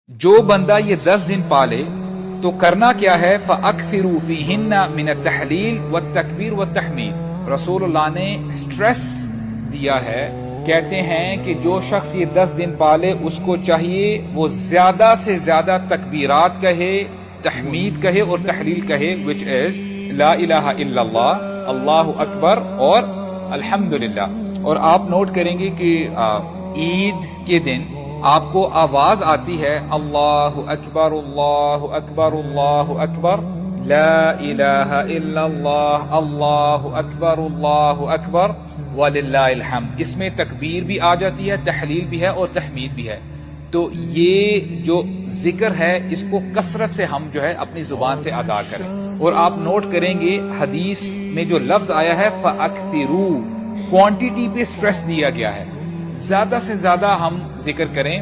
جو بندہ یہ 10 دن پالے تو کرنا کیا ہے فَأَكْثِرُوا فِيهِنَّ مِنَ التَّحْلِيلِ وَالتَّكْبِيرِ وَالتَّحْمِيدِ۔ رسول اللہ نے سٹریس دیا ہے، کہتے ہیں کہ جو شخص یہ 10 دن پالے اس کو چاہیے وہ زیادہ سے زیادہ تکبیرات کہے، تحمید کہے اور تحلیل کہے، which is لا الہ الا اللہ، اللہ اکبر اور الحمدللہ۔ اور آپ نوٹ کریں گے کہ عید کے دن آپ کو آواز آتی ہے اللہ اکبر اللہ اکبر اللہ اکبر، لا الہ الا اللہ، اللہ اکبر وللہ الحمد۔ اس میں تکبیر بھی آ جاتی ہے، تحلیل بھی ہے اور تحمید بھی ہے۔ تو یہ جو ذکر ہے اس کو کثرت سے ہم جو ہے اپنی زبان سے ادا کریں۔ اور آپ نوٹ کریں گے حدیث میں جو لفظ آیا ہے فَأَكْثِرُوا، کوانٹیٹی پہ سٹریس دیا گیا ہے، زیادہ سے زیادہ ہم ذکر کریں۔